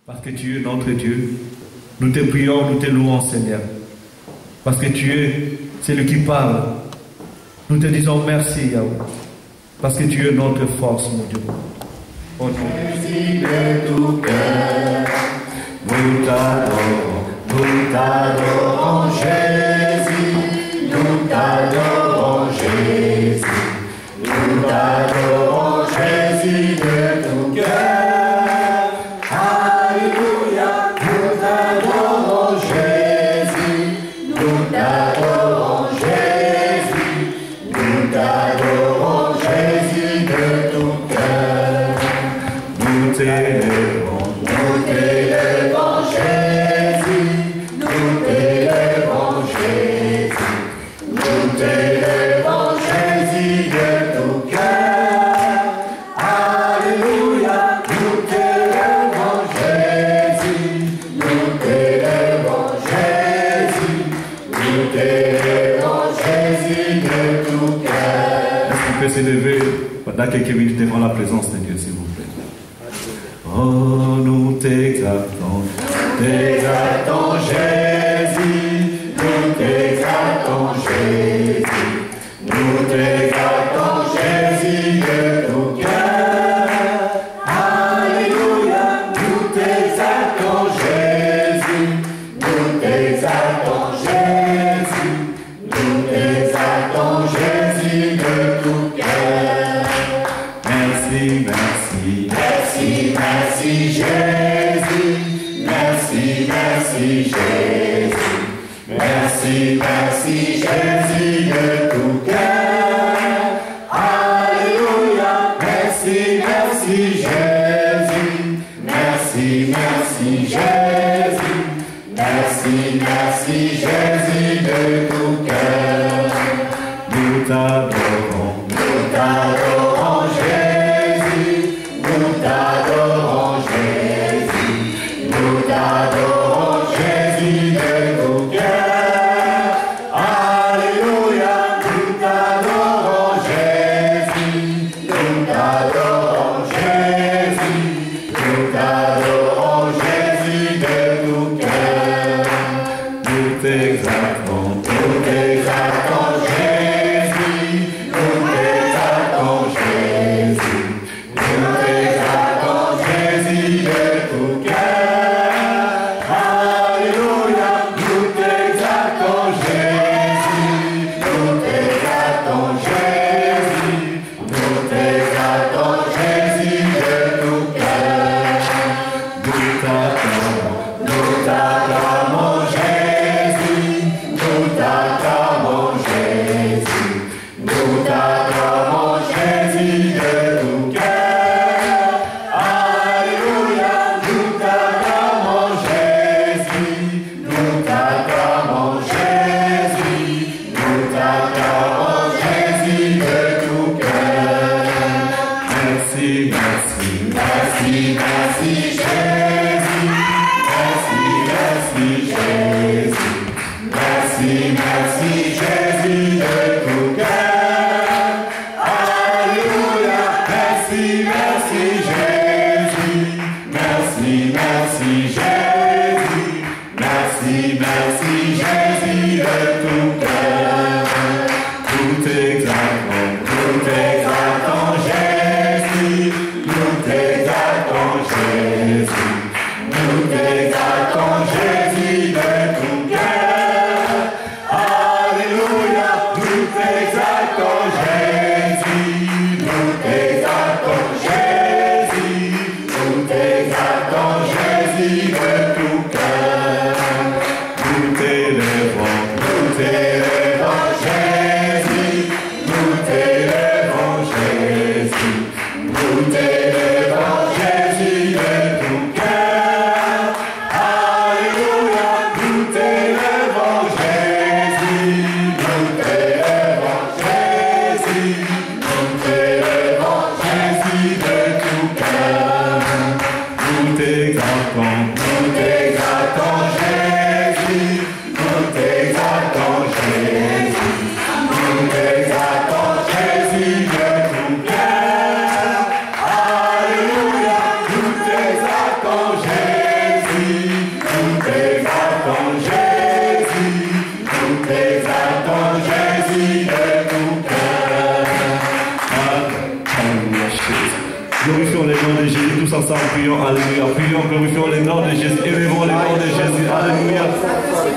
Parce que tu es notre Dieu. Nous te prions, nous te louons, Seigneur. Parce que tu es celui qui parle. Nous te disons merci, Yahweh. Parce que tu es notre force, mon Dieu. Oh non. Merci de tout cœur. Nous t'adorons, Jésus. Nous t'adorons, Jésus. Nous t'adorons, Jésus, de tout cœur. Alléluia. Nous t'adorons, Jésus. Nous t'adorons, Jésus. Nous t'adorons, Jésus, de tout cœur. Nous t'élèvons, Jésus. Nous t'élèvons, Jésus. Nous t'élèvons, Jésus, de tout cœur. Alléluia. Nous t'élèvons, Jésus. Nous t'élèvons, Jésus. Nous t'élèvons, Jésus, de tout cœur. est-ce qu'on peut s'élever pendant quelques minutes devant la présence de Dieu, s'il vous plaît? Oh, nous t'exaltons, Jésus. Nous t'exaltons, Jésus. Nous t'exaltons, Jésus, de tout cœur. Alléluia. Nous t'exaltons, Jésus. Nous t'exaltons, Jésus. Nous t'exaltons, Jésus, de tout cœur. merci, merci. Merci, merci, Jésus. Merci, merci, Jésus. Merci, merci, Jésus, de tout cœur. Alléluia. Merci, merci, Jésus. Merci, merci, Jésus. Merci, merci, Jésus, de tout cœur. Nous t'adorons, Jésus. Nous t'adorons, Jésus. Nous t'adorons, Jésus, de tout cœur. Alléluia. Nous t'adorons, Jésus. Nous t'adorons, Jésus. Nous t'adorons, Jésus, de tout cœur. nous t'exaltons. ensemble, prions, alléluia. Prions, glorifions le nom de Jésus. Élevons le nom de Jésus, alléluia.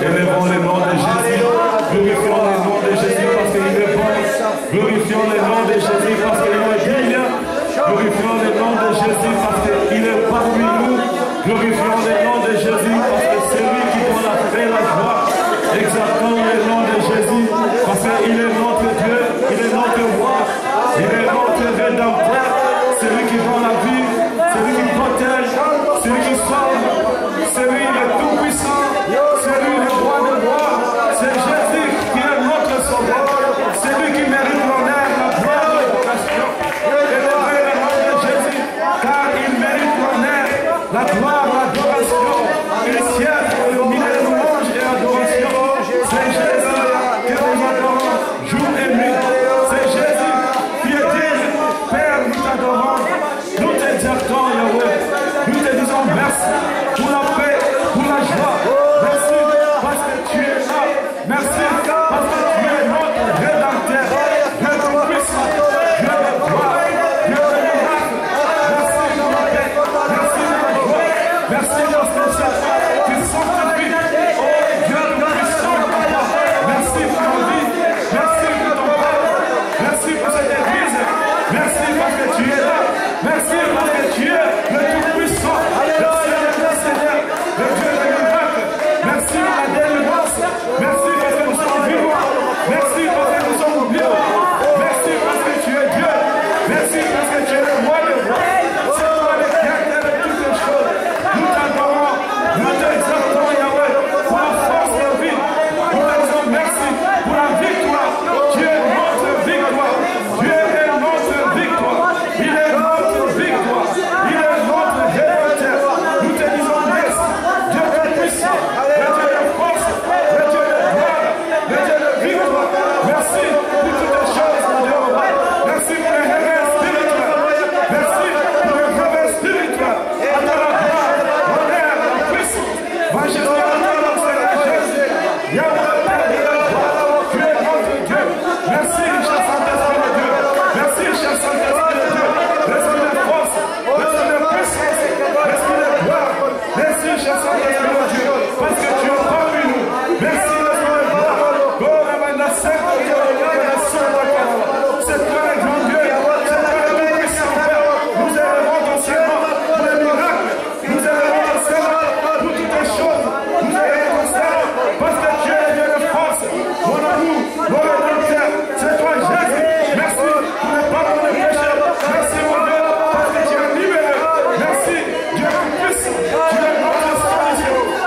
Élevons le nom de Jésus. Glorifions le nom de Jésus parce qu'il est bon. Glorifions le nom de Jésus parce qu'il est digne. Glorifions le nom de Jésus parce qu'il est parmi nous. Glorifions le nom de Jésus parce que c'est lui qui donne la paix, la joie. Exaltons le nom de Jésus parce qu'il est notre Dieu, il est notre roi, il est notre rédempteur. C'est lui qui donne la vie, c'est lui qui protège, c'est lui qui sauve, c'est lui le tout-puissant, c'est lui le roi de rois, c'est Jésus qui est notre sauveur, c'est lui qui mérite l'honneur, la gloire, l'adoration. Élevez le nom de Jésus, car il mérite l'honneur, la gloire, l'adoration, et le ciel, il est louange et adoration. C'est Jésus que nous adorons jour et nuit. C'est Jésus qui est digne. Père, nous t'adorons. Nous t'exaltons, Yahweh. Nous te disons merci pour la paix, pour la joie. Merci parce que tu es là. Merci parce que tu es notre rédempteur. Dieu de puissance, Dieu de gloire, Dieu de miracle. Merci de la paix. Merci de la joie. Merci parce que tu sanctifies. Oh Dieu de puissance. Merci pour la vie. Merci pour ton peuple. Merci pour cette église. Merci parce que tu es là. Merci parce que tu es le tout-puissant. Merci le Seigneur, le Dieu de miracle. Merci pour la délivrance. Merci parce que nous sommes vivants. Merci parce que nous sommes vivants. Merci parce que tu es Dieu. Merci parce que tu es le roi de rois. C'est toi le créateur de toutes les choses. Nous t'adorons. Nous t'exaltons, Yahweh, pour la force de vie. Nous te disons merci pour la victoire. Tu es notre victoire. Dieu est notre victoire. Il est notre victoire. Il est notre rédempteur. Nous te disons merci. Dieu est puissant. Le Dieu de force. Le Dieu de gloire. Le Dieu de victoire. Merci pour toutes les choses, mon Dieu. Merci pour le réveil spirituel. Merci pour le réveil spirituel. À ta la gloire, l'honneur, la puissance. Majesté, honneur, c'est Jésus. Yahweh, Père de la gloire. Tu es notre Dieu. Merci, cher Saint-Esprit de Dieu. Merci, cher Saint-Esprit de Dieu. L'esprit de force, l'esprit de puissance, l'esprit de gloire. Merci, cher Saint-Esprit de Dieu, parce que tu es parmi nous. Merci, l'esprit de gloire. Oh, la sainte Dieu, la sainte parole. C'est toi le grand Dieu, c'est toi le tout-puissant Père. Nous élevons ton Seigneur pour les miracles. Nous élevons ton Seigneur pour toutes les choses. Nous élevons ton Seigneur parce que tu es le Dieu de force. Mon amour, mon rédempteur, c'est toi Jésus. Merci pour le pardon des péchés. Merci mon Dieu parce que tu es libéré. Merci Dieu tout-puissant. Tu es notre solution.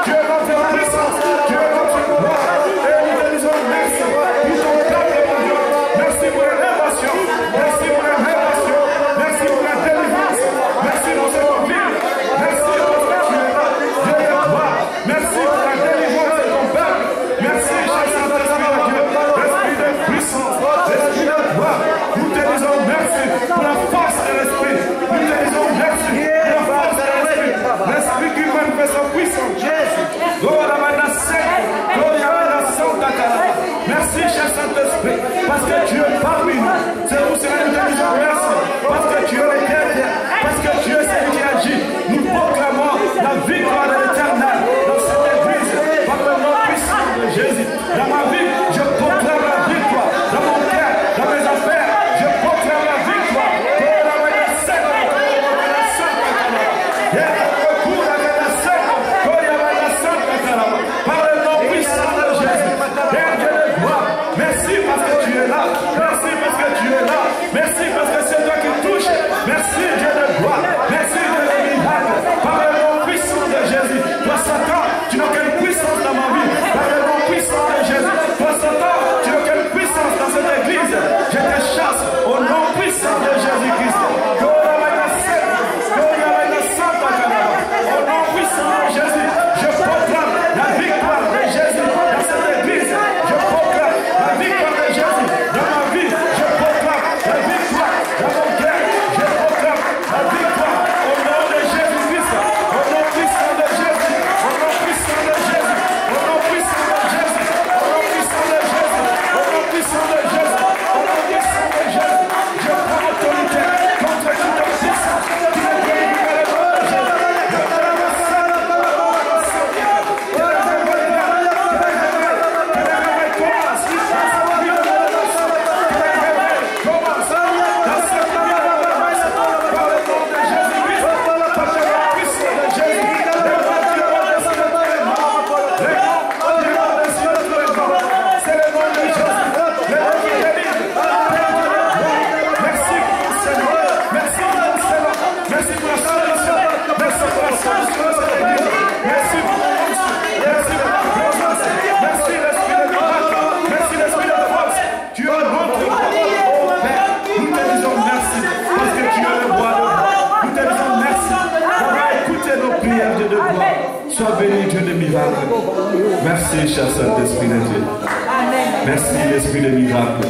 Sois béni, Dieu de miracle. Merci, cher Saint-Esprit de Dieu. Merci, l'Esprit de miracle.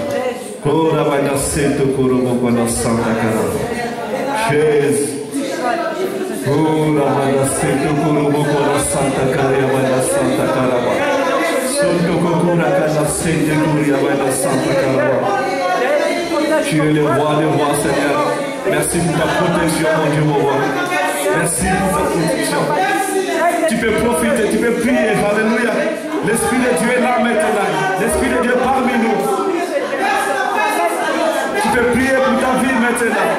Jésus. Tu es le roi des rois, Seigneur. Merci pour ta protection, mon Dieu, mon roi. Merci pour ta protection. Tu peux profiter, tu peux prier. Alléluia. L'Esprit de Dieu est là maintenant. L'Esprit de Dieu est parmi nous. Tu peux prier pour ta vie maintenant.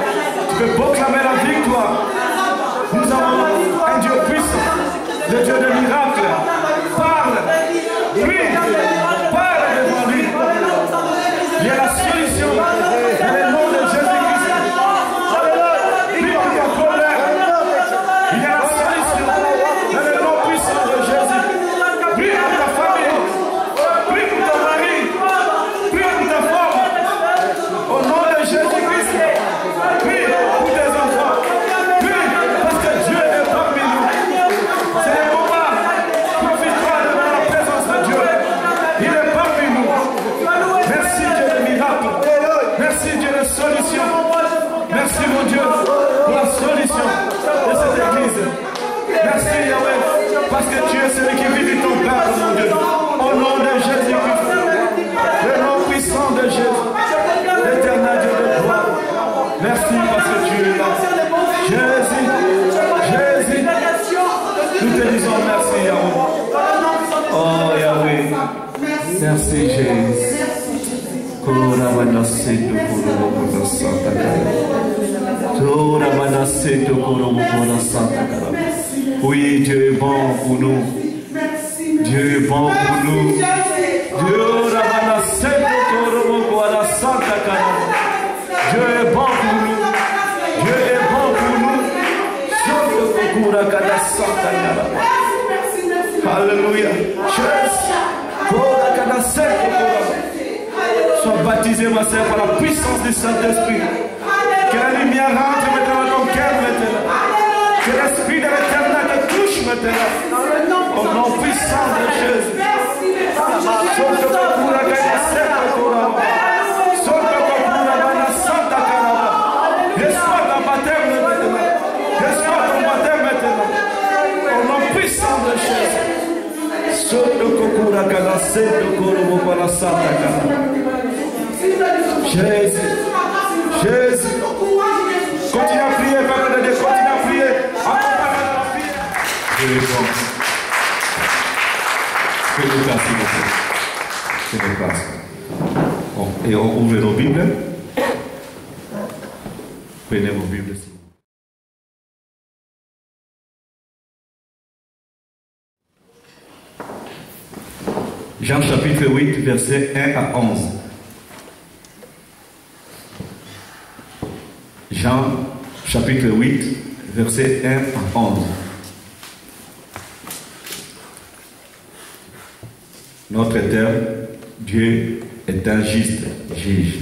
Tu peux proclamer la victoire. Nous avons un Dieu puissant, le Dieu de miracles. Parle, prie, parle devant lui. Il y a la solution dans le nom de Jésus-Christ. Prie pour ton problème. Il y a la solution dans le nom puissant de Jésus. Prie pour ta famille. Prie pour ton mari. Prie pour ta femme. Au nom de Jésus-Christ. Prie pour tes enfants. Prie parce que Dieu est parmi nous. C'est le moment. Profite-toi de la présence de Dieu. Il est parmi nous. Merci Dieu de miracle. Merci Dieu de solution. Merci mon Dieu pour la solution de cette église. Merci Yahweh parce que tu es celui qui visite ton peuple, mon Dieu. Au nom de Jésus-Christ. Le nom puissant de Jésus. L'éternel Dieu de gloire. Merci parce que tu es là. Jésus. Jésus. Nous te disons merci Yahweh. Oh Yahweh. Merci Jésus. Oui, Dieu est bon pour nous. Dieu est bon pour nous. Dieu est bon pour nous. Dieu est bon pour nous. Alléluia. Sois baptisé, ma sœur, par la puissance du Saint-Esprit. Que la lumière rentre maintenant dans ton cœur maintenant. Que l'Esprit de l'Éternel te touche maintenant. Au nom puissant de Jésus. Reçois ton baptême maintenant. Reçois ton baptême maintenant. Au nom puissant de Jésus. Jésus, Jésus, continue à prier, peuple de Dieu, continue à prier, accompagne la prière. Je réponds. Que nous place, s'il vous plaît. Que nous place. Bon, et on ouvre nos Bibles. Prenez vos Bibles. Jean chapitre 8, versets 1 à 11. Jean chapitre 8, versets 1 à 11. Notre terme, Dieu est un juste juge.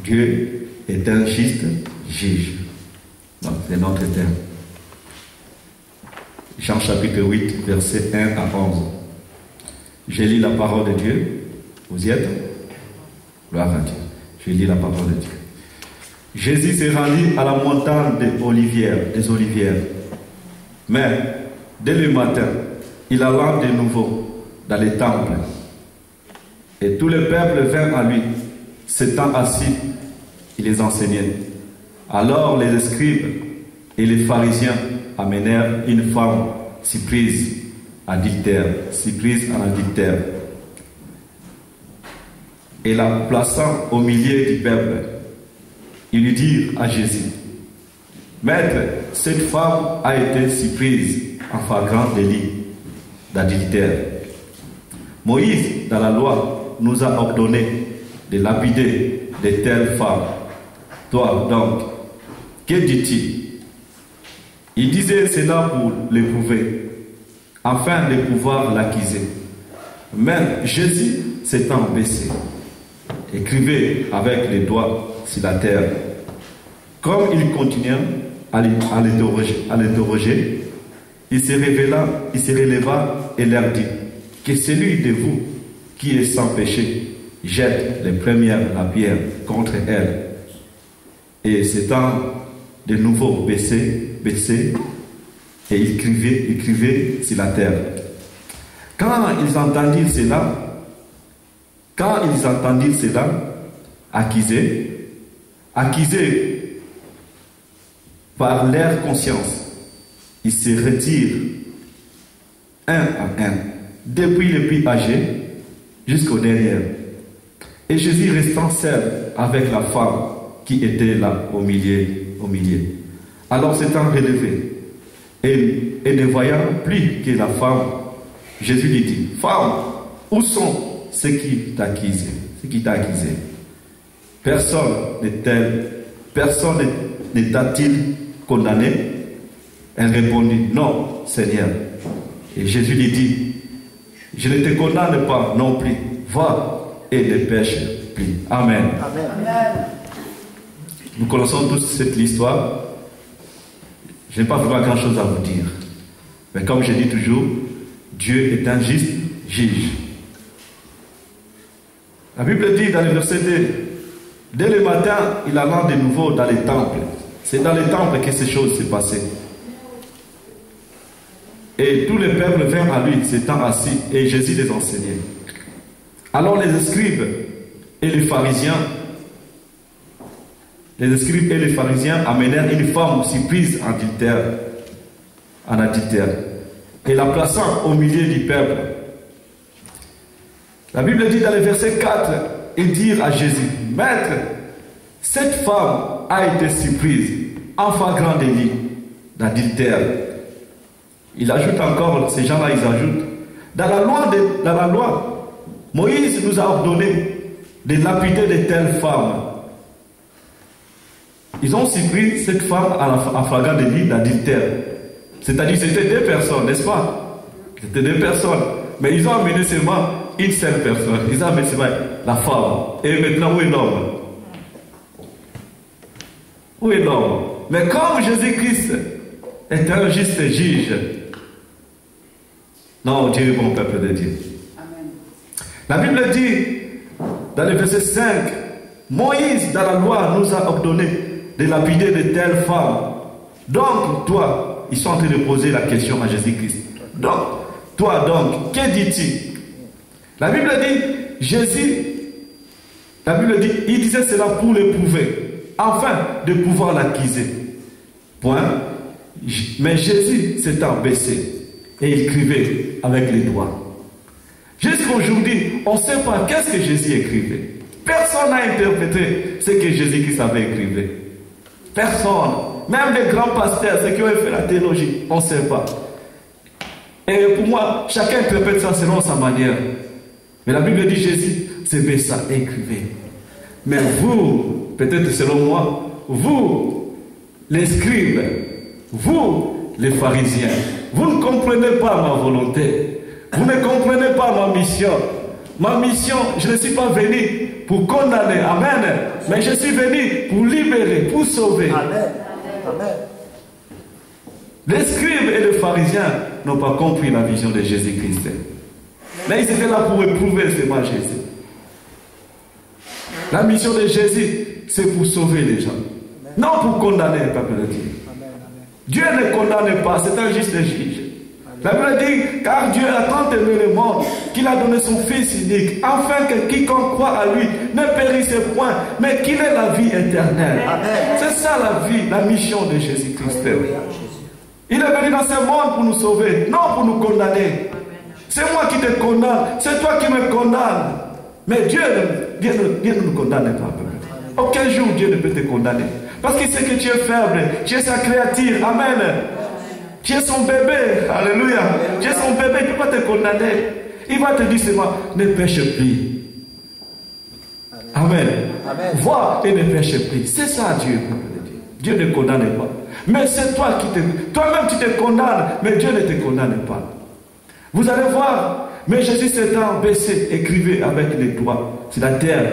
Dieu est un juste juge. C'est notre terme. Jean chapitre 8, versets 1 à 11. Je lis la parole de Dieu. Vous y êtes? Gloire à Dieu. Je lis la parole de Dieu. Jésus s'est rendu à la montagne des Olivières. Mais, dès le matin, il alla de nouveau dans les temples. Et tout le peuple vint à lui, s'étant assis, il les enseignait. Alors les scribes et les pharisiens amenèrent une femme si prise en adultère. Et la plaçant au milieu du peuple, ils lui dirent à Jésus: Maître, cette femme a été si prise en flagrant délit d'adultère. Moïse, dans la loi, nous a ordonné de lapider de telles femmes. Toi donc, que dis-tu? Il disait cela pour l'éprouver, afin de pouvoir l'accuser. Mais Jésus s'étant baissé, écrivait avec les doigts sur la terre. Comme il continuait à l'interroger, il se releva et leur dit, que celui de vous qui est sans péché jette les premières la pierre contre elle. Et s'étant de nouveau baissé, et il criait sur la terre. Quand ils entendirent cela, accusés par leur conscience, ils se retirent un à un, depuis le plus âgé jusqu'au dernier. Et Jésus restant seul avec la femme qui était là au milieu. Alors s'étant relevé, et ne voyant plus que la femme, Jésus lui dit, femme, où sont ceux qui t'accusaient? Personne ne t'a-t-il condamné? Elle répondit, non, Seigneur. Et Jésus lui dit, je ne te condamne pas non plus. Va et ne pêche plus. Amen. Amen. Nous connaissons tous cette histoire. Je n'ai pas vraiment grand-chose à vous dire. Mais comme je dis toujours, Dieu est un juste juge. La Bible dit dans le verset 2, dès le matin, il alla de nouveau dans les temples. C'est dans les temples que ces choses se passaient. Et tout le peuple vint à lui, s'étant assis, et Jésus les enseignait. Alors les scribes et les pharisiens amenèrent une femme surprise en adultère, et la plaçant au milieu du peuple. La Bible dit dans le verset 4, ils dirent à Jésus, Maître, cette femme a été surprise en flagrant délit d'adultère. Il ajoute encore, ces gens-là, ils ajoutent, dans la loi, Moïse nous a ordonné de lapider de telles femmes. Ils ont surpris cette femme en flagrant délit d'adultère. C'est-à-dire c'était deux personnes, n'est-ce pas? C'était deux personnes. Mais ils ont amené seulement une seule personne. Ils ont amené seulement la femme. Et maintenant, où est l'homme? Où est l'homme? Mais comme Jésus-Christ est un juste juge, non, Dieu est bon peuple de Dieu. Amen. La Bible dit, dans le verset 5, Moïse, dans la loi, nous a ordonné de lapider de telles femmes. Donc, toi, ils sont en train de poser la question à Jésus-Christ. Donc, toi, donc, que dis-tu? La Bible dit, il disait cela pour l'éprouver, afin de pouvoir l'accuser. Point. Mais Jésus s'étant baissé et il écrivait avec les doigts. Jusqu'à aujourd'hui, on ne sait pas qu'est-ce que Jésus écrivait. Personne n'a interprété ce que Jésus-Christ avait écrit. Personne. Même les grands pasteurs, ceux qui ont fait la théologie, on ne sait pas. Et pour moi, chacun interprète ça selon sa manière. Mais la Bible dit Jésus se baissa et écrivait. Mais vous, peut-être selon moi, vous, les scribes, vous, les pharisiens, vous ne comprenez pas ma volonté. Vous ne comprenez pas ma mission. Ma mission, je ne suis pas venu pour condamner. Amen. Mais je suis venu pour libérer, pour sauver. Amen. Amen. Les scribes et les pharisiens n'ont pas compris la vision de Jésus-Christ. Mais ils étaient là pour éprouver seulement Jésus. La mission de Jésus, c'est pour sauver les gens. Non pour condamner le peuple de Dieu. Dieu ne condamne pas, c'est un juste juge. La Bible dit, car Dieu a tant aimé le monde qu'il a donné son Fils unique, afin que quiconque croit à lui ne périsse point, mais qu'il ait la vie éternelle. C'est ça la vie, la mission de Jésus-Christ. Il est venu dans ce monde pour nous sauver, non pour nous condamner. C'est moi qui te condamne, c'est toi qui me condamne. Mais Dieu ne nous condamne pas. Aucun jour Dieu ne peut te condamner. Parce qu'il sait que tu es faible, tu es sa créature. Amen. Tu es son bébé. Alléluia. Tu es son bébé, il ne peut pas te condamner. Il va te dire seulement, ne pêche plus. Amen. Vois et ne pêche plus. C'est ça Dieu. Dieu ne condamne pas. Mais c'est toi qui toi-même tu te condamnes, mais Dieu ne te condamne pas. Vous allez voir, mais Jésus s'étant baissé, écrivait avec les doigts sur la terre.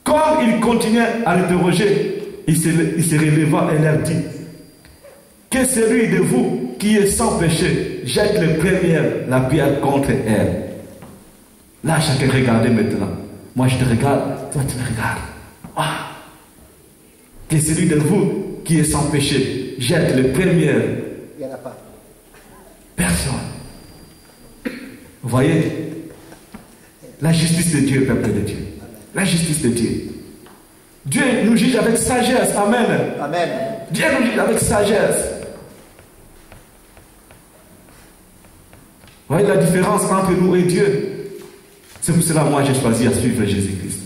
Comme il continuait à l'interroger, il se releva et leur dit, que celui de vous qui est sans péché, jette le premier la pierre contre elle. Là, chacun regardez maintenant. Moi, je te regarde, toi, tu me regardes. Ah. Que celui de vous qui est sans péché, jette le premier. Il n'y en a pas. Personne. Vous voyez? La justice de Dieu, peuple de Dieu. La justice de Dieu. Dieu nous juge avec sagesse. Amen. Amen. Dieu nous juge avec sagesse. Vous voyez la différence entre nous et Dieu? C'est pour cela que moi j'ai choisi à suivre Jésus-Christ.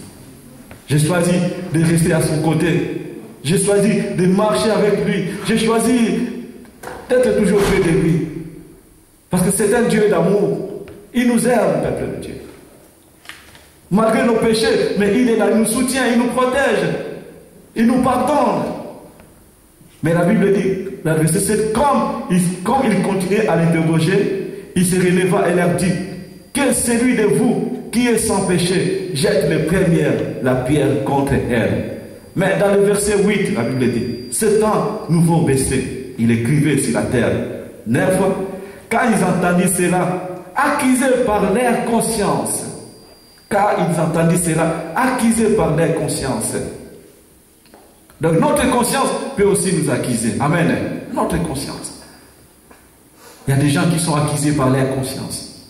J'ai choisi de rester à son côté. J'ai choisi de marcher avec lui. J'ai choisi d'être toujours près de lui. Parce que c'est un Dieu d'amour. Il nous aime, peuple de Dieu. Malgré nos péchés, mais il est là, il nous soutient, il nous protège. Il nous pardonne. Mais la Bible dit, la verset 7, comme il continuait à l'interroger, il se releva et leur dit, que celui de vous qui est sans péché jette le premier la pierre contre elle. Mais dans le verset 8, la Bible dit, ce temps nouveau baissé, il écrivait sur la terre. 9, quand ils entendirent cela, accusés par leur conscience, car ils entendirent cela, accusés par leur conscience. Donc notre conscience peut aussi nous accuser. Amen. Notre conscience. Il y a des gens qui sont accusés par leur conscience.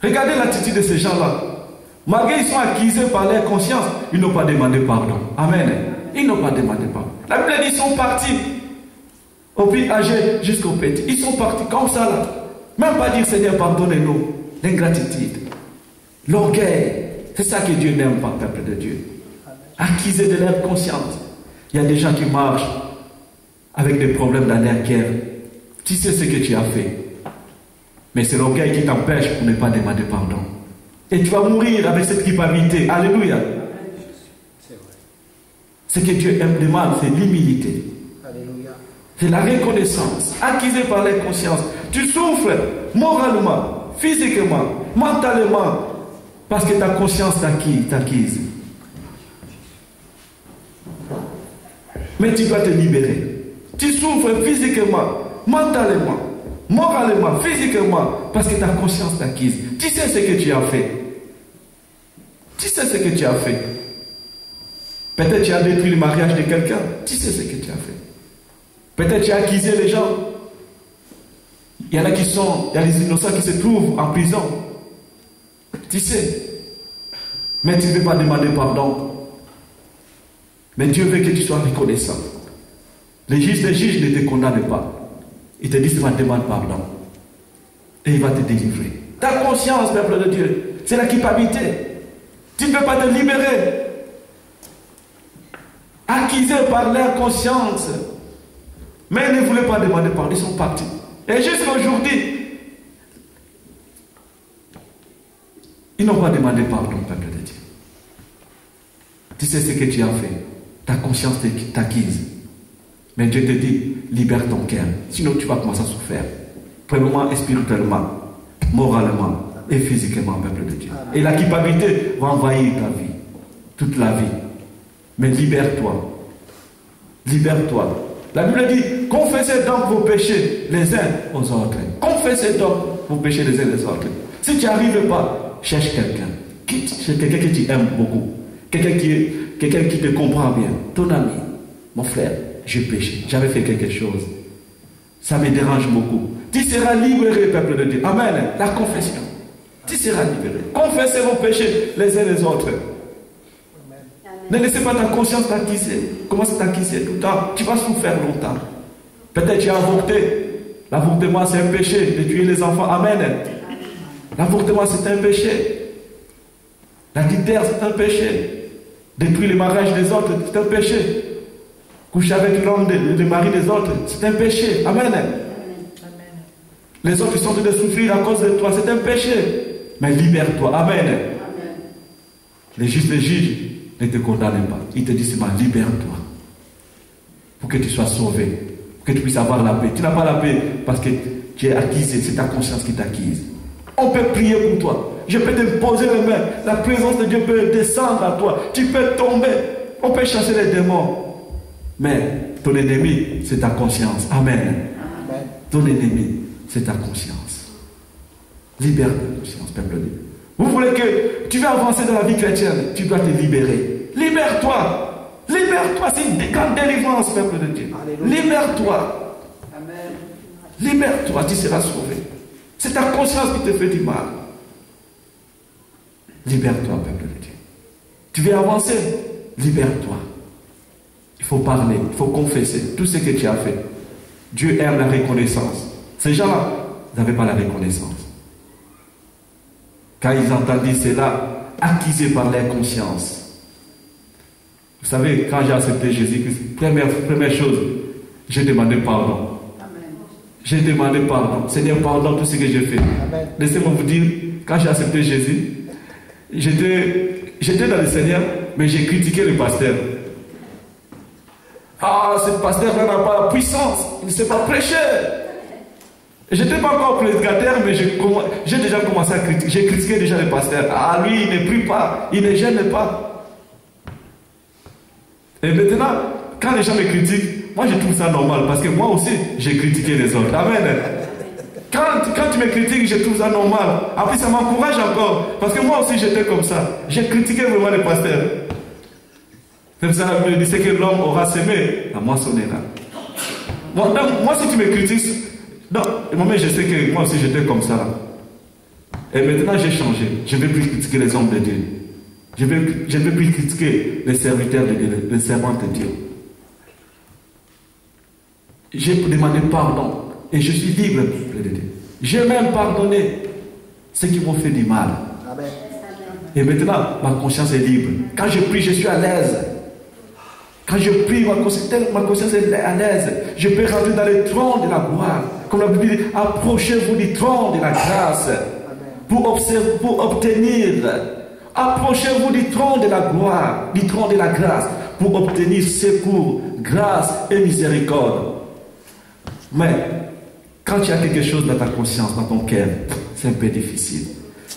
Regardez l'attitude de ces gens-là. Malgré qu'ils sont accusés par leur conscience, ils n'ont pas demandé pardon. Amen. Ils n'ont pas demandé pardon. La Bible dit qu'ils sont partis. Au plus âgé jusqu'au petit. Ils sont partis comme ça là. Même pas dire Seigneur, pardonnez-nous. L'ingratitude. L'orgueil. C'est ça que Dieu n'aime pas, peuple de Dieu. Accusés de leur conscience. Il y a des gens qui marchent avec des problèmes dans leur cœur. Tu sais ce que tu as fait. Mais c'est l'orgueil qui t'empêche pour ne pas demander pardon. Et tu vas mourir avec cette culpabilité. Alléluia. Ce que Dieu aime demande, c'est l'humilité. Alléluia. C'est la reconnaissance. Accusé par la conscience. Tu souffres moralement, physiquement, mentalement, parce que ta conscience t'accuse. Mais tu dois te libérer. Tu souffres physiquement, mentalement, moralement, physiquement, parce que ta conscience t'accuse. Tu sais ce que tu as fait. Tu sais ce que tu as fait. Peut-être tu as détruit le mariage de quelqu'un. Tu sais ce que tu as fait. Peut-être tu as accusé les gens. Il y en a il y a les innocents qui se trouvent en prison. Tu sais. Mais tu ne veux pas demander pardon. Mais Dieu veut que tu sois reconnaissant. Les juges ne te condamnent pas. Ils te disent, tu vas demander pardon. Et il va te délivrer. Ta conscience, peuple de Dieu, c'est la culpabilité. Tu ne peux pas te libérer. Accusés par leur conscience. Mais ils ne voulaient pas demander pardon. Ils sont partis. Et jusqu'à aujourd'hui, ils n'ont pas demandé pardon, peuple de Dieu. Tu sais ce que tu as fait. Ta conscience t'accuse. Mais Dieu te dit, libère ton cœur. Sinon, tu vas commencer à souffrir. Premièrement, spirituellement, moralement et physiquement, peuple de Dieu. Et la culpabilité va envahir ta vie. Toute la vie. Mais libère-toi. Libère-toi. La Bible dit, confessez donc vos péchés les uns aux autres. Confessez donc vos péchés les uns les autres. Si tu n'y arrives pas, cherche quelqu'un. Cherche quelqu'un que tu aimes beaucoup. Quelqu'un qui te comprend bien. Ton ami, mon frère, j'ai péché. J'avais fait quelque chose. Ça me dérange beaucoup. Tu seras libéré, peuple de Dieu. Amen. La confession. Tu seras libéré. Confessez vos péchés les uns les autres. Ne laissez pas ta conscience t'accuser. Commence à t'accuser tout le temps. Tu vas souffrir longtemps. Peut-être tu as avorté. L'avortement, c'est un péché. De tuer les enfants. Amen. L'avortement, c'est un péché. L'adultère, c'est un péché. Détruire le mariage des autres, c'est un péché. Coucher avec l'homme, le mari des autres, c'est un péché. Amen. Les autres sont en train de souffrir à cause de toi, c'est un péché. Mais libère-toi. Amen. Les juges ne te condamnent pas. Ils te disent seulement libère-toi. Pour que tu sois sauvé. Pour que tu puisses avoir la paix. Tu n'as pas la paix parce que tu es accusé. C'est ta conscience qui t'accuse. On peut prier pour toi. Je peux te poser les mains. La présence de Dieu peut descendre à toi. Tu peux tomber. On peut chasser les démons. Mais ton ennemi, c'est ta conscience. Amen. Ton ennemi, c'est ta conscience. Libère ta conscience, peuple de Dieu. Vous voulez que tu veux avancer dans la vie chrétienne, tu dois te libérer. Libère-toi. Libère-toi, c'est une grande délivrance, peuple de Dieu. Libère-toi. Amen. Libère-toi, tu seras sauvé. C'est ta conscience qui te fait du mal. Libère-toi, peuple de Dieu. Tu veux avancer? Libère-toi. Il faut parler, il faut confesser tout ce que tu as fait. Dieu aime la reconnaissance. Ces gens-là n'avaient pas la reconnaissance. Quand ils entendaient cela, accusés par leur conscience. Vous savez, quand j'ai accepté Jésus-Christ, première chose, j'ai demandé pardon. J'ai demandé pardon. Seigneur, pardonne tout ce que j'ai fait. Laissez-moi vous dire, quand j'ai accepté Jésus, j'étais dans le Seigneur, mais j'ai critiqué le pasteur. Ah, ce pasteur-là n'a pas la puissance, il ne sait pas prêcher. Je n'étais pas encore prédicateur, mais j'ai déjà commencé à critiquer. J'ai critiqué déjà le pasteur. Ah, lui, il ne prie pas, il ne gêne pas. Et maintenant, quand les gens me critiquent, moi je trouve ça normal, parce que moi aussi, j'ai critiqué les autres. Amen. Quand tu me critiques, je trouve ça normal. Après, ça m'encourage encore, parce que moi aussi, j'étais comme ça. J'ai critiqué vraiment le pasteur. C'est pour ça que la Bible dit que l'homme aura semé, la moissonnera. Bon, donc, moi, si tu me critiques, non, je sais que moi aussi j'étais comme ça. Et maintenant j'ai changé. Je ne vais plus critiquer les hommes de Dieu. Je ne vais plus critiquer les serviteurs de Dieu, les servantes de Dieu. J'ai demandé pardon. Et je suis libre, peuple de Dieu. J'ai même pardonné ceux qui m'ont fait du mal. Amen. Et maintenant, ma conscience est libre. Quand je prie, je suis à l'aise. Quand je prie, ma conscience est à l'aise. Je peux rentrer dans le trône de la gloire. Comme la Bible dit, approchez-vous du trône de la grâce pour obtenir. Approchez-vous du trône de la gloire, du trône de la grâce, pour obtenir secours, grâce et miséricorde. Mais quand tu as quelque chose dans ta conscience, dans ton cœur, c'est un peu difficile.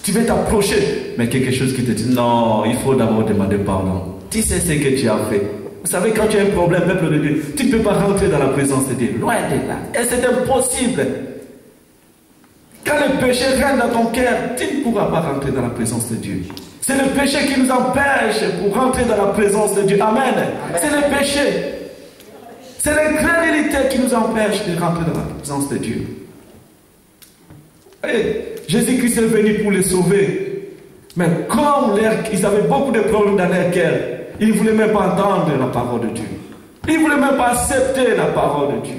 Tu veux t'approcher, mais quelque chose qui te dit non, il faut d'abord demander pardon. Tu sais ce que tu as fait. Vous savez, quand tu as un problème, peuple de Dieu, tu ne peux pas rentrer dans la présence de Dieu. Loin de là. Et c'est impossible. Quand le péché règne dans ton cœur, tu ne pourras pas rentrer dans la présence de Dieu. C'est le péché qui nous empêche pour rentrer dans la présence de Dieu. Amen. C'est le péché. C'est l'incrédulité qui nous empêche de rentrer dans la présence de Dieu. Et Jésus-Christ est venu pour les sauver. Mais comme ils avaient beaucoup de problèmes dans leur cœur, ils ne voulaient même pas entendre la parole de Dieu. Ils ne voulaient même pas accepter la parole de Dieu.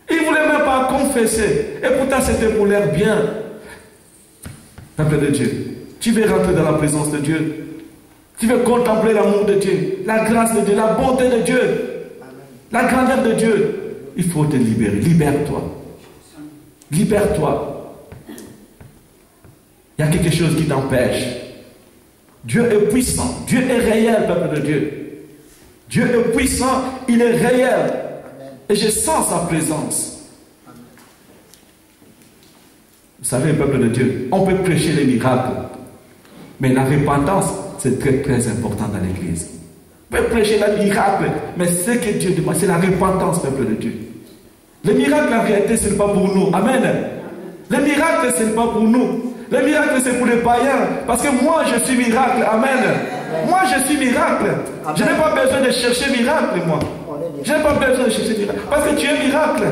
Ils ne voulaient même pas confesser. Et pourtant, c'était pour leur bien. Peuple de Dieu, tu veux rentrer dans la présence de Dieu. Tu veux contempler l'amour de Dieu, la grâce de Dieu, la bonté de Dieu, la grandeur de Dieu. Il faut te libérer. Libère-toi. Libère-toi. Il y a quelque chose qui t'empêche. Dieu est puissant. Dieu est réel, peuple de Dieu. Dieu est puissant, il est réel. Et je sens sa présence. Vous savez, peuple de Dieu, on peut prêcher les miracles. Mais la repentance, c'est très très important dans l'église. On peut prêcher les miracles, mais ce que Dieu demande, c'est la repentance, peuple de Dieu. Les miracles, en réalité, ce n'est pas pour nous. Amen. Les miracles, ce n'est pas pour nous. Les miracles, c'est pour les païens. Parce que moi, je suis miracle. Amen. Moi, je suis miracle. Je n'ai pas besoin de chercher miracle, moi. Je n'ai pas besoin de chercher miracle. Parce que tu es miracle.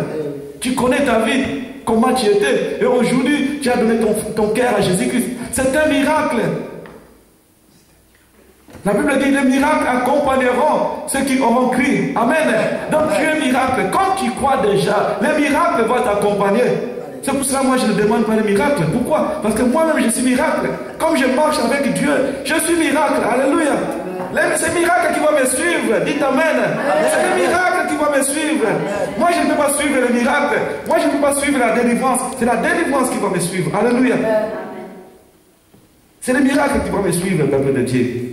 Tu connais ta vie, comment tu étais. Et aujourd'hui, tu as donné ton cœur à Jésus-Christ. C'est un miracle. La Bible dit, les miracles accompagneront ceux qui auront crié. Amen. Donc tu es miracle. Comme tu crois déjà, les miracles vont t'accompagner. C'est pour cela que moi je ne demande pas les miracles. Pourquoi? Parce que moi-même je suis miracle. Comme je marche avec Dieu, je suis miracle. Alléluia. C'est le miracle qui va me suivre. Dites Amen. C'est le miracle qui va me suivre. Moi je ne peux pas suivre le miracle. Moi je ne peux pas suivre la délivrance. C'est la délivrance qui va me suivre. Alléluia. C'est le miracle qui va me suivre, peuple de Dieu.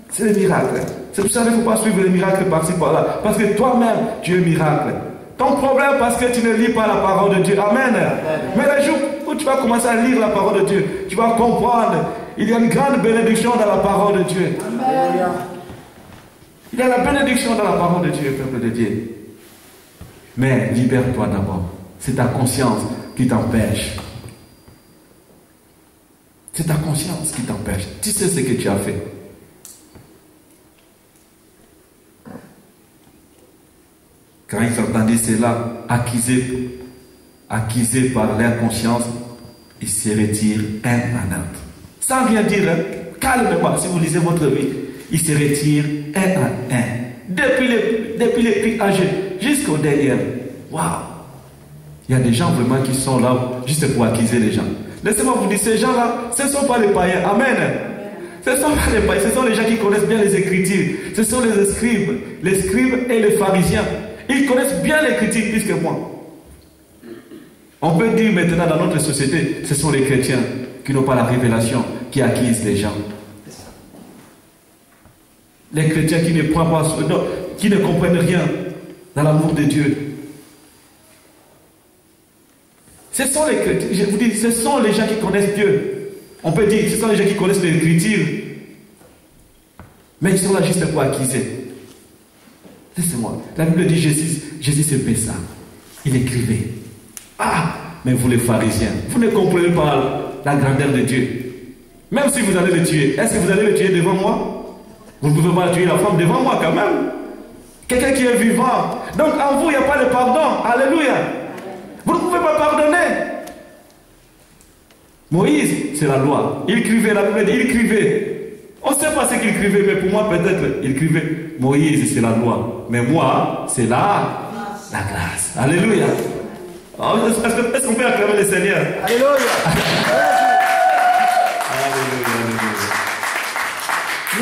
C'est le miracle. C'est pour ça qu'il ne faut pas suivre les miracles par-ci par-là. Parce que toi-même, tu es miracle. Ton problème, parce que tu ne lis pas la parole de Dieu. Amen. Mais le jour où tu vas commencer à lire la parole de Dieu, tu vas comprendre. Il y a une grande bénédiction dans la parole de Dieu. Il y a la bénédiction dans la parole de Dieu, peuple de Dieu. Mais libère-toi d'abord. C'est ta conscience qui t'empêche. C'est ta conscience qui t'empêche. Tu sais ce que tu as fait. Quand ils entendaient cela, accusés par leur conscience, ils se retirent un à un. Sans rien dire, hein? Calmement, si vous lisez votre vie, ils se retirent un à un. Depuis les plus âgés jusqu'au dernier. Waouh! Il y a des gens vraiment qui sont là juste pour accuser les gens. Laissez-moi vous dire, ces gens-là, ce ne sont pas les païens. Amen. Ce ne sont pas les païens, ce sont les gens qui connaissent bien les Écritures. Ce sont les scribes et les pharisiens. Ils connaissent bien l'Écriture plus que moi. On peut dire maintenant dans notre société, ce sont les chrétiens qui n'ont pas la révélation, qui accusent les gens. Les chrétiens qui ne prennent pas, qui ne comprennent rien dans l'amour de Dieu. Ce sont les chrétiens, je vous dis, ce sont les gens qui connaissent Dieu. On peut dire, ce sont les gens qui connaissent l'Écriture. Mais ils sont là juste pour accuser. Laissez-moi. La Bible dit Jésus se baissa. Il écrivait. Ah, mais vous les pharisiens, vous ne comprenez pas la grandeur de Dieu. Même si vous allez le tuer, est-ce que vous allez le tuer devant moi? Vous ne pouvez pas tuer la femme devant moi quand même. Quelqu'un qui est vivant. Donc en vous, il n'y a pas de pardon. Alléluia. Vous ne pouvez pas pardonner. Moïse, c'est la loi. Il écrivait, la Bible dit, il écrivait. On ne sait pas ce qu'il écrivait, mais pour moi, peut-être, il écrivait. Moïse, c'est la loi. Mais moi, c'est la grâce. Alléluia. Est-ce qu'on peut acclamer le Seigneur? Alléluia.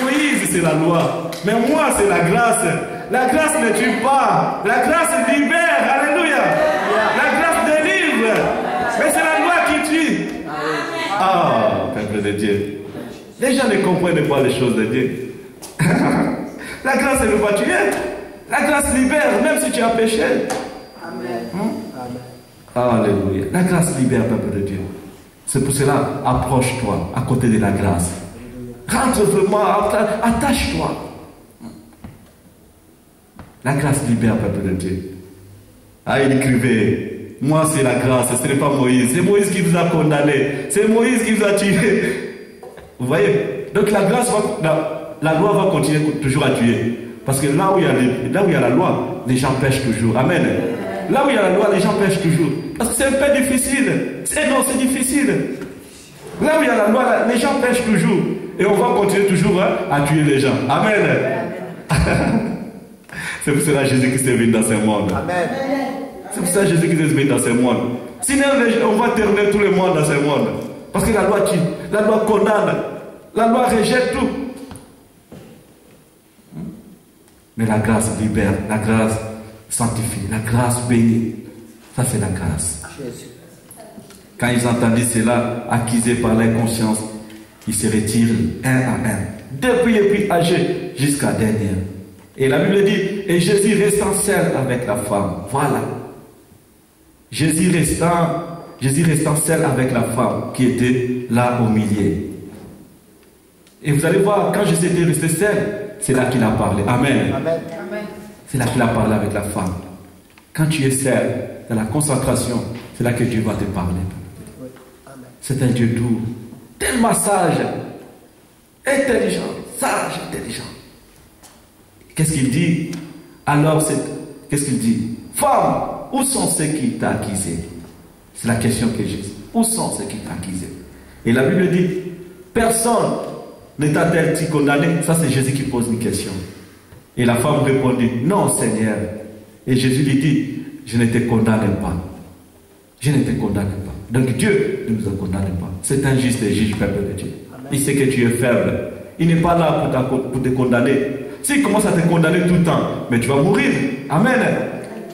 Moïse, c'est la loi. Mais moi, c'est la grâce. La grâce ne tue pas. La grâce libère. Alléluia. La grâce délivre. Mais c'est la loi qui tue. Ah, peuple de Dieu. Les gens ne comprennent pas les choses de Dieu. La grâce ne veut pas tuer. La grâce libère, même si tu as péché. Amen. Alléluia. La grâce libère, peuple de Dieu. C'est pour cela, approche-toi à côté de la grâce. Rentre vraiment, attache-toi. La grâce libère, peuple de Dieu. Ah, il écrivait, moi c'est la grâce, ce n'est pas Moïse. C'est Moïse qui vous a condamné. C'est Moïse qui vous a tué. Vous voyez? Donc la grâce la loi va continuer toujours à tuer. Parce que là où il y a la loi, les gens pêchent toujours. Amen. Là où il y a la loi, les gens pêchent toujours. Parce que c'est un peu difficile. C'est difficile. Là où il y a la loi, les gens pêchent toujours. Et on va continuer toujours à tuer les gens. Amen. C'est pour cela que Jésus-Christ est venu dans ce monde. Amen. C'est pour ça que Jésus-Christ est venu dans ce monde. Sinon, on va terminer tout le monde dans ce monde. Parce que la loi tue, la loi condamne, la loi rejette tout. Mais la grâce libère, la grâce sanctifie, la grâce bénit. Ça, c'est la grâce. Jésus. Quand ils entendaient cela, accusés par leur conscience, ils se retirent un à un, depuis les plus âgés jusqu'à dernier. Et la Bible dit, et Jésus restant seul avec la femme. Voilà. Jésus restant seul avec la femme qui était là au milieu. Et vous allez voir, quand Jésus était resté seul, c'est là qu'il a parlé. Amen. Amen. C'est là qu'il a parlé avec la femme. Quand tu es seul, dans la concentration, c'est là que Dieu va te parler. Oui. Amen. C'est un Dieu doux, tellement sage, intelligent, sage, intelligent. Qu'est-ce qu'il dit? Alors, qu'est-ce qu'il dit? Femme, où sont ceux qui t'ont accusé? C'est la question que j'ai. Où sont ceux qui t'ont accusé? Et la Bible dit, personne ne t'a-t-elle condamné? Ça, c'est Jésus qui pose une question. Et la femme répondit, non, Seigneur. Et Jésus lui dit, je ne te condamne pas. Je ne te condamne pas. Donc Dieu ne nous condamne pas. C'est un juste juge, peuple de Dieu. Amen. Il sait que tu es faible. Il n'est pas là pour te condamner. S'il commence à te condamner tout le temps, mais tu vas mourir. Amen.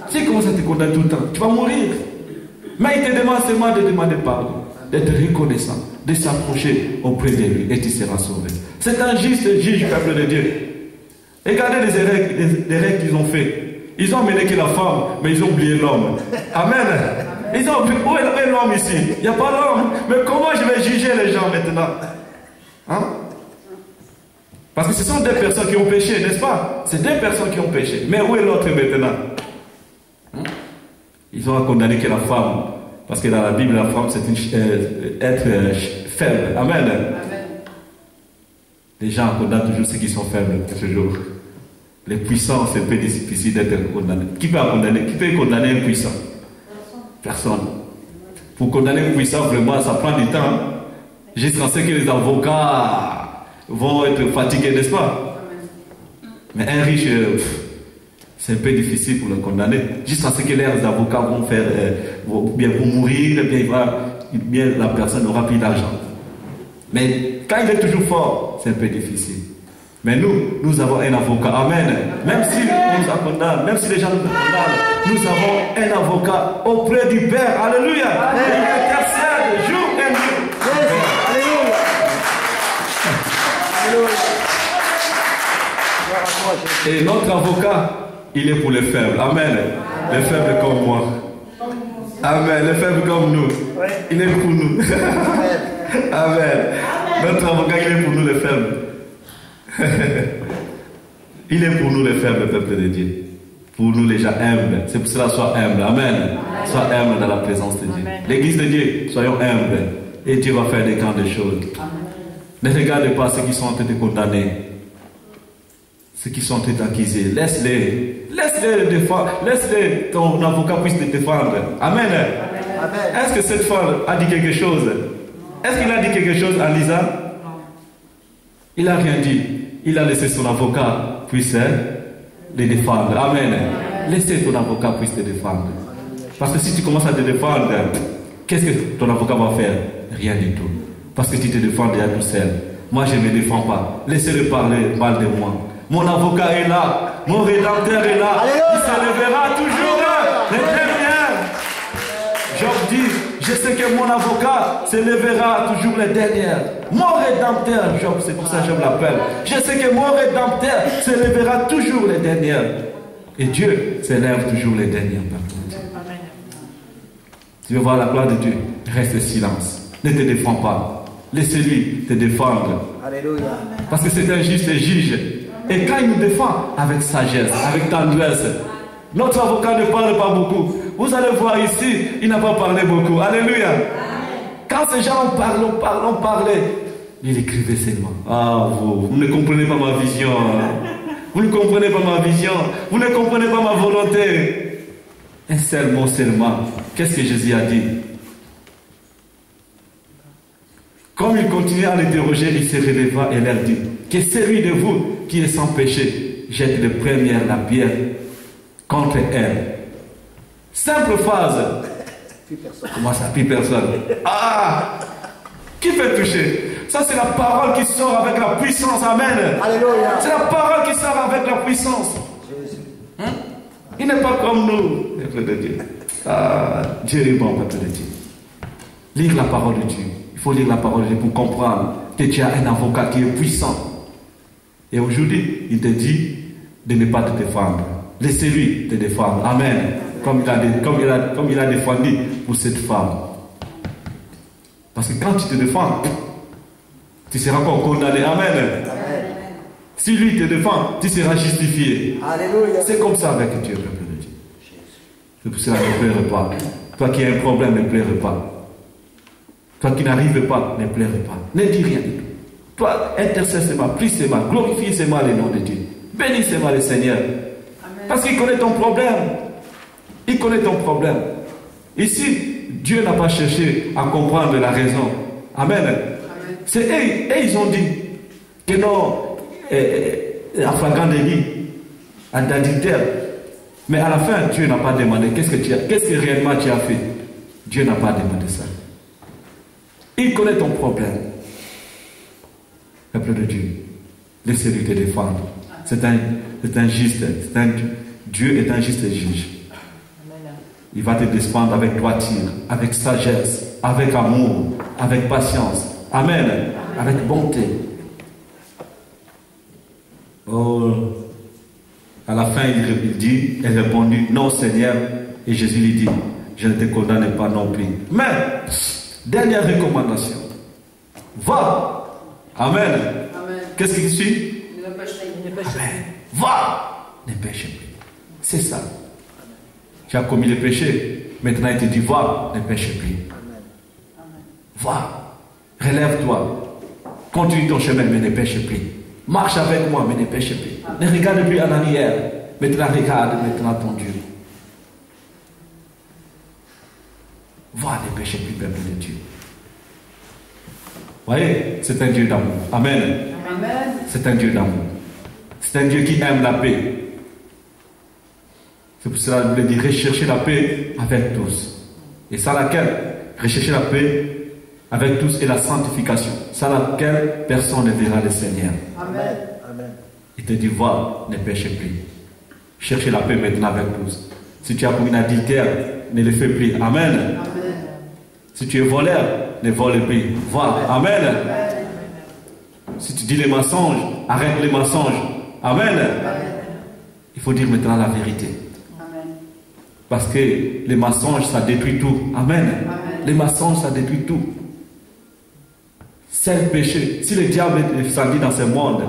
S'il commence à te condamner tout le temps, tu vas mourir. Mais il te demande seulement de demander pardon, d'être reconnaissant, de s'approcher auprès de lui et tu seras sauvé. C'est un juste juge, peuple de Dieu. Regardez les erreurs qu'ils ont fait. Ils ont mené que la femme, mais ils ont oublié l'homme. Amen. Ils ont oublié, où est l'homme ici? Il n'y a pas l'homme. Mais comment je vais juger les gens maintenant? Hein? Parce que ce sont deux personnes qui ont péché, n'est-ce pas? C'est deux personnes qui ont péché. Mais où est l'autre maintenant? Hein? Ils ont condamné que la femme. Parce que dans la Bible, la femme, c'est être faible. Amen. Amen. Les gens condamnent toujours ceux qui sont faibles, toujours. Les puissants, c'est un peu difficile d'être condamné. Qui peut condamner un puissant? Personne. Pour condamner un puissant, vraiment, ça prend du temps. Jusqu'à ce que les avocats vont être fatigués, n'est-ce pas? Mais un riche, c'est un peu difficile pour le condamner. Jusqu'à ce que les avocats vont faire, bien pour mourir, bien la personne aura plus d'argent. Mais quand il est toujours fort, c'est un peu difficile. Mais nous avons un avocat. Amen. Même si on nous condamne, même si les gens nous condamnent, nous avons un avocat auprès du Père. Alléluia. Amen. Il intercède jour et nuit. Alléluia. Alléluia. Et notre avocat, il est pour les faibles. Amen. Les faibles comme moi. Amen. Les faibles comme nous. Il est pour nous. Amen. Notre avocat, il est pour nous les faibles. Il est pour nous les faibles, peuple de Dieu. Pour nous les gens humbles. C'est pour cela, sois humble. Amen. Sois humble dans la présence de Dieu. L'église de Dieu, soyons humbles. Et Dieu va faire des grandes choses. Ne regarde pas ceux qui sont en train de condamner. Ceux qui sont en train d'accuser. Laisse-les. Laisse-les défendre. Laisse-les. Ton avocat puisse te défendre. Amen. Est-ce que cette femme a dit quelque chose? Est-ce qu'il a dit quelque chose à Lisa? Il n'a rien dit. Il a laissé son avocat puisse les défendre. Amen. Laissez ton avocat puisse te défendre. Parce que si tu commences à te défendre, qu'est-ce que ton avocat va faire? Rien du tout. Parce que tu te défends déjà tout seul. Moi, je ne me défends pas. Laissez-le parler, parle de moi. Mon avocat est là. Mon rédempteur est là. Il se lèvera toujours. Les derniers. Job dit, je sais que mon avocat se lèvera toujours les dernières. Mon rédempteur, Job, c'est pour ça que Job l'appelle. Je sais que mon rédempteur se lèvera toujours les dernières. Et Dieu se lève toujours les dernières. Tu veux voir la gloire de Dieu? Reste silence. Ne te défends pas. Laissez-lui te défendre. Alléluia. Parce que c'est un juste juge. Et quand il nous défend avec sagesse, avec tendresse, notre avocat ne parle pas beaucoup. Vous allez voir ici, il n'a pas parlé beaucoup. Alléluia. Quand ces gens ont parlé, il écrivait seulement. Ah, vous ne comprenez pas ma vision. Vous ne comprenez pas ma vision. Vous ne comprenez pas ma volonté. Un seul mot seulement. Qu'est-ce que Jésus a dit? Comme il continuait à l'interroger, il se releva et leur dit, que celui de vous qui est sans péché jette de première la pierre contre elle. Simple phrase. Comment ça? Plus personne. Ah! Qui fait toucher? Ça, c'est la parole qui sort avec la puissance. Amen. Alléluia. C'est la parole qui sort avec la puissance. Hein? Il n'est pas comme nous, peuple de Dieu. Ah, Dieu est bon, peuple de Dieu. Lire la parole de Dieu. Il faut lire la parole de Dieu pour comprendre que tu as un avocat qui est puissant. Et aujourd'hui, il te dit de ne pas te défendre. Laissez-lui te défendre. Amen. Comme il a défendu pour cette femme. Parce que quand tu te défends, tu seras encore condamné. Amen. Amen. Si lui te défend, tu seras justifié. Alléluia. C'est comme ça avec Dieu, peuple de Dieu. C'est pour cela ne pleure pas. Toi qui as un problème, ne pleure pas. Toi qui n'arrives pas, ne pleure pas. Ne dis rien du tout. Toi, intercesse-moi, prie-moi, glorifie-moi le nom de Dieu. Bénisse-moi le Seigneur. Amen. Parce qu'il connaît ton problème. Il connaît ton problème. Ici, Dieu n'a pas cherché à comprendre la raison. Amen. Amen. C'est eux, ils ont dit que non, à flagrant délit, à d'adultère. Mais à la fin, Dieu n'a pas demandé qu'est-ce que réellement tu as fait. Dieu n'a pas demandé ça. Il connaît ton problème. Peuple de Dieu, laissez-lui te défendre. C'est un juste, Dieu est un juste juge. Il va te défendre avec droiture, avec sagesse, avec amour, avec patience. Amen. Avec bonté. Oh, à la fin, il dit, elle répondit, non Seigneur. Et Jésus lui dit, je ne te condamne pas non plus. Mais, dernière recommandation. Va. Amen. Amen. Qu'est-ce qui suit? Amen. Va. Ne péche plus. C'est ça. Tu as commis le péché. Maintenant, il te dit, va, ne pêche plus. Va, relève-toi. Continue ton chemin, mais ne pêche plus. Marche avec moi, mais ne pêche plus. Ne regarde plus en arrière. Maintenant, regarde maintenant ton Dieu. Va, ne pêche plus, peuple de Dieu. Voyez, c'est un Dieu d'amour. Amen. Amen. C'est un Dieu d'amour. C'est un Dieu qui aime la paix. C'est pour cela qu'il dit rechercher la paix avec tous. Et sans laquelle rechercher la paix avec tous et la sanctification, sans laquelle personne ne verra le Seigneur. Amen. Amen. Il te dit va, ne pêche plus. Cherchez la paix maintenant avec tous. Si tu as commis un adultère, ne le fais plus. Amen. Amen. Si tu es voleur, ne vole plus. Va. Amen. Si tu dis les mensonges, arrête les mensonges. Amen. Il faut dire maintenant la vérité. Parce que les mensonges, ça détruit tout. Amen. Les mensonges, ça détruit tout. C'est le péché. Si le diable est descendu dans ce monde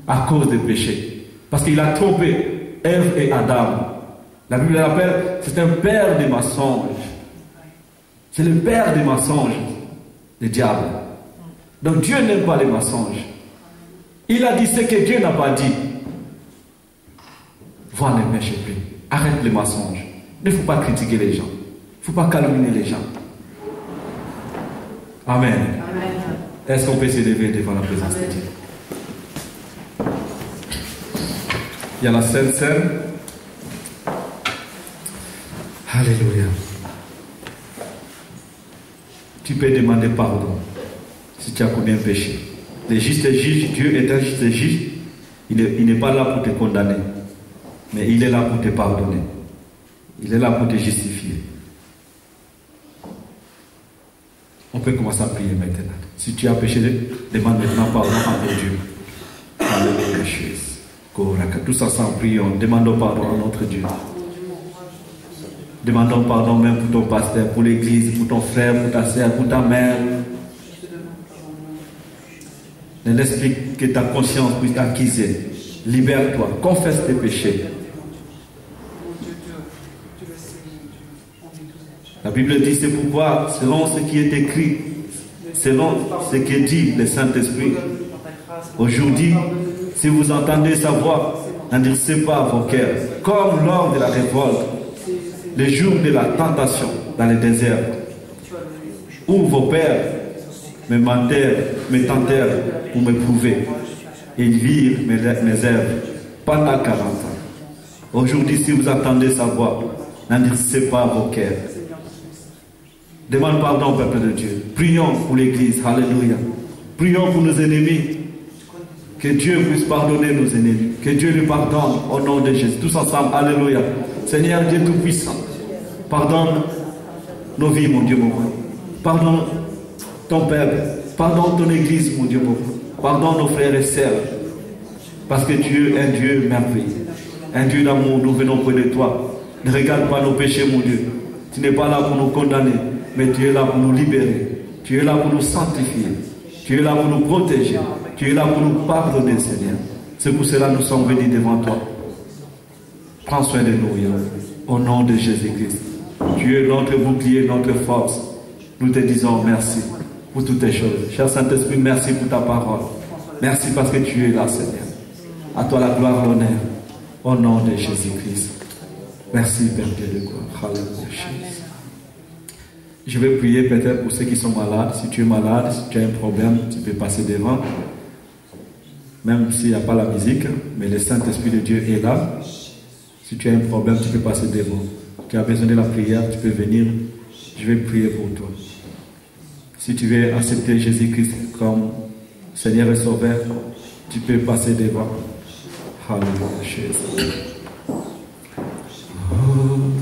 à cause du péché, parce qu'il a trompé Ève et Adam, la Bible l'appelle, c'est un père des mensonges. C'est le père des mensonges, le diable. Donc Dieu n'aime pas les mensonges. Il a dit ce que Dieu n'a pas dit. Va, ne pêche plus. Arrête les mensonges. Il ne faut pas critiquer les gens. Il ne faut pas calomnier les gens. Amen. Amen. Est-ce qu'on peut s'élever devant la présence de Dieu? Il y a la Sainte Seine. Alléluia. Tu peux demander pardon si tu as commis un péché. Le juste juge, Dieu est un juste juge. Il n'est pas là pour te condamner, mais il est là pour te pardonner. Il est là pour te justifier. On peut commencer à prier maintenant. Si tu as péché, demande maintenant pardon à ton Dieu. Alléluia. Tous ensemble, prions. Demandons pardon à notre Dieu. Demandons pardon même pour ton pasteur, pour l'église, pour ton frère, pour ta soeur, pour ta mère. Ne laisse plus que ta conscience puisse t'acquiser. Libère-toi, confesse tes péchés. La Bible dit c'est pourquoi, selon ce qui est écrit, selon ce que dit le Saint-Esprit, aujourd'hui, si vous entendez sa voix, n'endurcissez pas vos cœurs, comme lors de la révolte, les jours de la tentation dans le désert, où vos pères me tentèrent pour me prouver, et ils virent mes œuvres pendant 40 ans. Aujourd'hui, si vous entendez sa voix, n'endurcissez pas vos cœurs. Demande pardon, peuple de Dieu. Prions pour l'Église. Alléluia. Prions pour nos ennemis. Que Dieu puisse pardonner nos ennemis. Que Dieu nous pardonne au nom de Jésus. Tous ensemble. Alléluia. Seigneur Dieu Tout-Puissant, pardonne nos vies, mon Dieu, mon roi. Pardonne ton peuple. Pardonne ton Église, mon Dieu, mon roi. Pardonne nos frères et sœurs. Parce que tu es un Dieu merveilleux. Un Dieu d'amour. Nous venons près de toi. Ne regarde pas nos péchés, mon Dieu. Tu n'es pas là pour nous condamner, mais tu es là pour nous libérer. Tu es là pour nous sanctifier. Tu es là pour nous protéger. Tu es là pour nous pardonner, Seigneur. C'est pour cela que nous sommes venus devant toi. Prends soin de nous, Yahweh, au nom de Jésus-Christ. Tu es notre bouclier, notre force. Nous te disons merci pour toutes tes choses. Cher Saint-Esprit, merci pour ta parole. Merci parce que tu es là, Seigneur. À toi la gloire, l'honneur, au nom de Jésus-Christ. Merci, Père Dieu de gloire. Alléluia. Je vais prier peut-être pour ceux qui sont malades. Si tu es malade, si tu as un problème, tu peux passer devant. Même s'il n'y a pas la musique, mais le Saint-Esprit de Dieu est là. Si tu as un problème, tu peux passer devant. Tu as besoin de la prière, tu peux venir. Je vais prier pour toi. Si tu veux accepter Jésus-Christ comme Seigneur et Sauveur, tu peux passer devant. Alléluia. Oh.